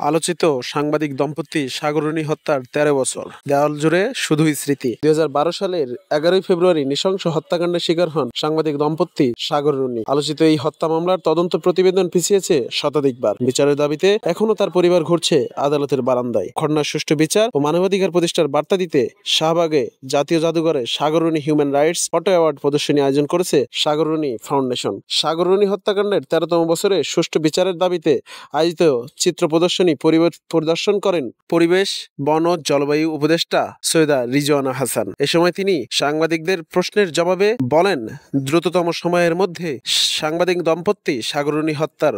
আলোচিত সাংবাদিক দম্পতি সাগররনী হত্যার ১৩ বছর, দেওয়াল জুড়ে শুধুই স্মৃতি। ২০১২ সালের ১১ই ফেব্রুয়ারি নৃশংস হত্যাকাণ্ডের শিকার হন সাংবাদিক দম্পতি সাগররনী। আলোচিত এই হত্যা মামলার তদন্ত প্রতিবেদন পিছিয়েছে শতাধিকবার। বিচারের দাবিতে এখনো তার পরিবার ঘুরছে আদালতের বারান্দায়। ঘটনার সুষ্ঠু বিচার ও মানবাধিকার প্রতিষ্ঠার বার্তা দিতে শাহবাগে জাতীয় জাদুঘরে সাগররনী হিউম্যান রাইটস ফটো অ্যাওয়ার্ড প্রদর্শনী আয়োজন করেছে সাগররনী ফাউন্ডেশন। সাগররনী হত্যাকাণ্ডের ১৩তম বছরে সুষ্ঠু বিচারের দাবিতে আয়োজিত চিত্র প্রদর্শনী পরিদর্শন করেন পরিবেশ, বন ও জলবায়ু উপদেষ্টা সৈয়দা রিজওয়ানা হাসান। এ সময় তিনি সাংবাদিকদের প্রশ্নের জবাবে বলেন, দ্রুততম সময়ের মধ্যে সাংবাদিক দম্পতি সাগররনী হত্যার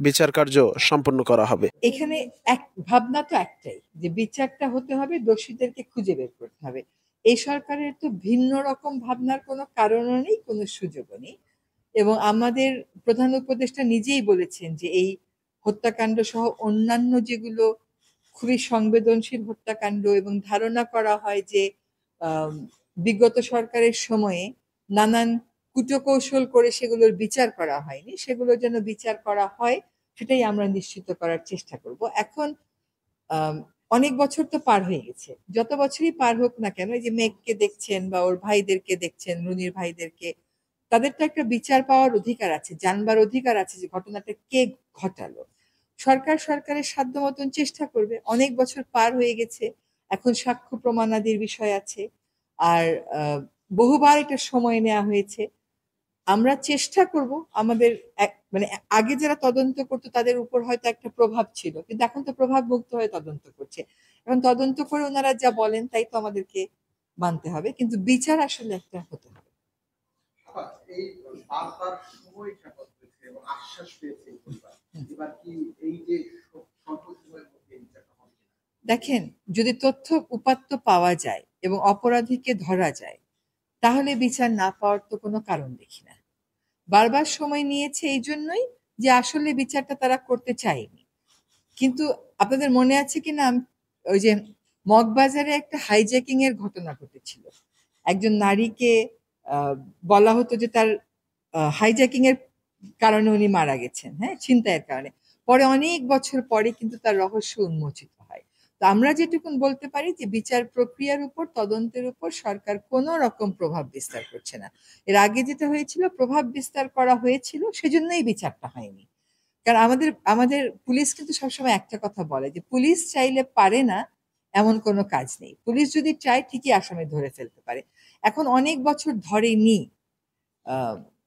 বিচার কার্য সম্পন্ন করা হবে। এখানে এক ভাবনা তো একটাই, যে বিচারটা হতে হবে, দোষীদেরকে খুঁজে বের করতে হবে। এই সরকারের তো ভিন্ন রকম ভাবনার কোনো কারণও নেই, কোনো সুযোগও নেই। এবং আমাদের প্রধান উপদেষ্টা নিজেই বলেছেন যে এই হত্যাকাণ্ড সহ অন্যান্য যেগুলো খুবই সংবেদনশীল হত্যাকাণ্ড, এবং ধারণা করা হয় যে বিগত সরকারের সময়ে নানান কুটকৌশল করে সেগুলোর বিচার করা হয়নি, সেগুলো যেন বিচার করা হয়, সেটাই আমরা নিশ্চিত করার চেষ্টা করব। এখন অনেক বছর তো পার হয়ে গেছে, যত বছরই পার হোক না কেন, এই যে মেঘকে দেখছেন বা ওর ভাইদেরকে দেখছেন, রুনির ভাইদেরকে, তাদের তো একটা বিচার পাওয়ার অধিকার আছে, জানবার অধিকার আছে যে ঘটনাটা কে ঘটালো। সরকারের সাধ্য মতন চেষ্টা করবে। অনেক বছর পার হয়ে গেছে, এখন সাক্ষ্য প্রমাণাদির বিষয় আছে, আর বহুবার এটা সময় নেওয়া হয়েছে। আমরা চেষ্টা করব, আমাদের মানে আগে যারা তদন্ত করতো তাদের উপর হয়তো একটা প্রভাব ছিল, কিন্তু এখন তো প্রভাব মুক্ত হয়ে তদন্ত করছে। এখন তদন্ত করে ওনারা যা বলেন তাই তো আমাদেরকে মানতে হবে, কিন্তু বিচার আসলে একটা হতে হবে। দেখেন, যদি তথ্য উপাত্ত পাওয়া যায় এবং অপরাধীকে ধরা যায়, তাহলে বিচার না পাওয়ার তো কোনো কারণ দেখি না। বারবার সময় নিয়েছে এই জন্যই যে আসলে বিচারটা তারা করতে চায়নি। কিন্তু আপনাদের মনে আছে কিনা, ওই যে মগবাজারে একটা হাইজ্যাকিং এর ঘটনা ঘটেছিল, একজন নারীকে বলা হতো যে তার হাইজ্যাকিং এর কারণে উনি মারা গেছেন, হ্যাঁ, ছিনতাইয়ের কারণে। পরে অনেক বছর পরে কিন্তু তার রহস্য উন্মোচিত হয়। তো আমরা যেটুকুন বলতে পারি যে বিচার প্রক্রিয়ার উপর, তদন্তের উপর সরকার কোনো রকম প্রভাব বিস্তার করছে না। এর আগে যেটা হয়েছিল, প্রভাব বিস্তার করা হয়েছিল, সেজন্যই বিচারটা হয়নি। কারণ আমাদের আমাদের পুলিশ কিন্তু সবসময় একটা কথা বলে যে পুলিশ চাইলে পারে না এমন কোনো কাজ নেই, পুলিশ যদি চায় ঠিকই আসামি ধরে ফেলতে পারে। এখন অনেক বছর ধরেনি,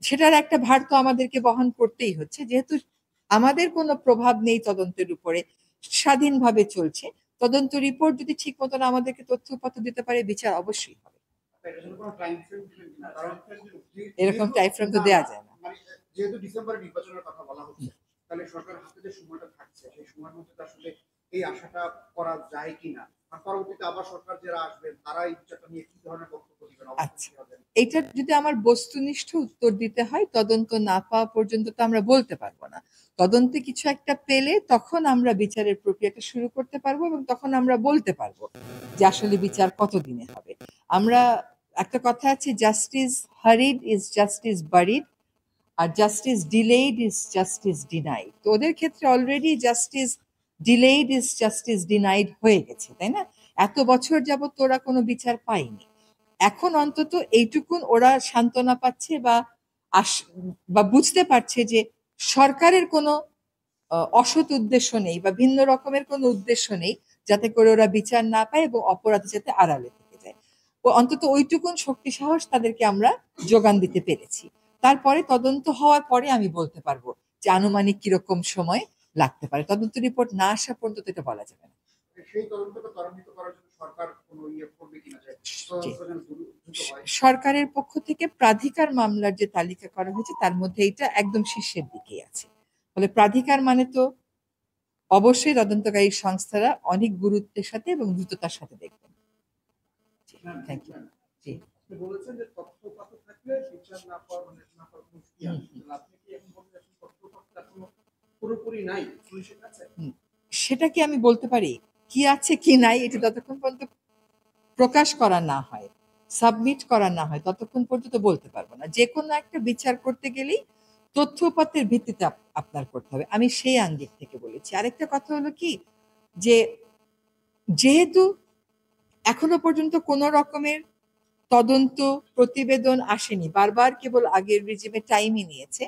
সেটার একটা ভার তো আমাদেরকে বহন করতেই হচ্ছে, যেহেতু আমাদের কোনো প্রভাব নেই তদন্তের উপরে, স্বাধীনভাবে চলছে। তদন্ত রিপোর্ট যদি ঠিক মতন আমাদেরকে তথ্য উপাত্ত দিতে পারে, বিচার অবশ্যই হবে। এরকম টাইম ফ্রেম তো দেওয়া যায় না। যেহেতু ডিসেম্বরে নির্বাচনের কথা বলা হচ্ছে, তাহলে সরকার হাতে যে সময়টা থাকছে, সেই সময়ের মধ্যে আসলে এই আশাটা করা যায় কিনা, আর পরবর্তীতে আবার সরকার যারা আসবে তারা এই বিষয়টা নিয়ে কি ধরনের বক্তব্য দিবেন? আচ্ছা, এটা যদি আমার বস্তুনিষ্ঠ উত্তর দিতে হয়, তদন্ত না পাওয়া পর্যন্ত তো আমরা বলতে পারবো না। তদন্তে কিছু একটা পেলে তখন আমরা বিচারের প্রক্রিয়াটা শুরু করতে পারবো, এবং তখন আমরা বলতে পারবো যে আসলে বিচার কতদিনে হবে। আমরা একটা কথা আছে, justice hurried is justice buried, আর justice delayed is justice denied. তো ওদের ক্ষেত্রে already justice delayed is justice denied হয়ে গেছে, তাই না? এত বছর যাবত ওরা কোনো বিচার পায়নি। এখন অন্তত এইটুকুন ওরা সান্ত্বনা পাচ্ছে, বা বুঝতে পারছে যে সরকারের কোনো অসৎ উদ্দেশ্য নেই বা ভিন্ন রকমের কোনো উদ্দেশ্য নেই, যাতে করে ওরা বিচার না পায় এবং অপরাধ যাতে আড়ালে থেকে যায়। ও অন্তত ওইটুকুন শক্তি সাহস তাদেরকে আমরা যোগান দিতে পেরেছি। তারপরে তদন্ত হওয়ার পরে আমি বলতে পারবো যে আনুমানিক কিরকম সময় লাগতে পারে। তদন্ত রিপোর্ট না আসা পর্যন্ত এটা বলা যাবে না। সরকারের পক্ষ থেকে প্রাধিকার মামলার যে তালিকা করা হয়েছে, তার মধ্যে এটা একদম শীর্ষের দিকেই আছে। ফলে প্রাধিকার মানে তো অবশ্যই তদন্তকারী সংস্থারা অনেক গুরুত্বের সাথে এবং দ্রুততার সাথে দেখবেন। Thank you. জি, সেটা কি আমি বলতে পারি? কি আছে কি নাই, এটা যতক্ষণ পর্যন্ত প্রকাশ করা না হয়, সাবমিট করা না হয়, ততক্ষণ পর্যন্ত বলতে পারবো না। যে কোনো একটা বিচার করতে গেলেই তথ্য উপাত্তের ভিত্তিতে আপনার করতে হবে, আমি সেই আঙ্গিক থেকে বলেছি। আরেকটা কথা হলো কি, যে যেহেতু এখনো পর্যন্ত কোনো রকমের তদন্ত প্রতিবেদন আসেনি, বারবার কেবল আগের রিজিমে টাইমই নিয়েছে,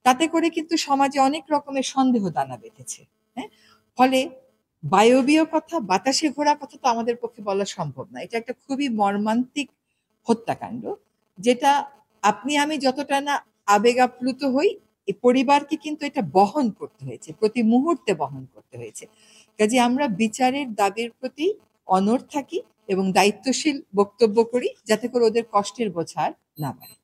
তাতে করে কিন্তু সমাজে অনেক রকমের সন্দেহ দানা বেঁধেছে। হ্যাঁ, ফলে বায়বীয় কথা, বাতাসে ঘোরা কথা তো আমাদের পক্ষে বলা সম্ভব না। এটা একটা খুবই মর্মান্তিক হত্যাকাণ্ড, যেটা আপনি আমি যতটা না আবেগ আপ্লুত হই, এই পরিবারকে কিন্তু এটা বহন করতে হয়েছে, প্রতি মুহূর্তে বহন করতে হয়েছে। কাজে আমরা বিচারের দাবির প্রতি অনড় থাকি এবং দায়িত্বশীল বক্তব্য করি, যাতে করে ওদের কষ্টের বোঝা আর না বাড়ে।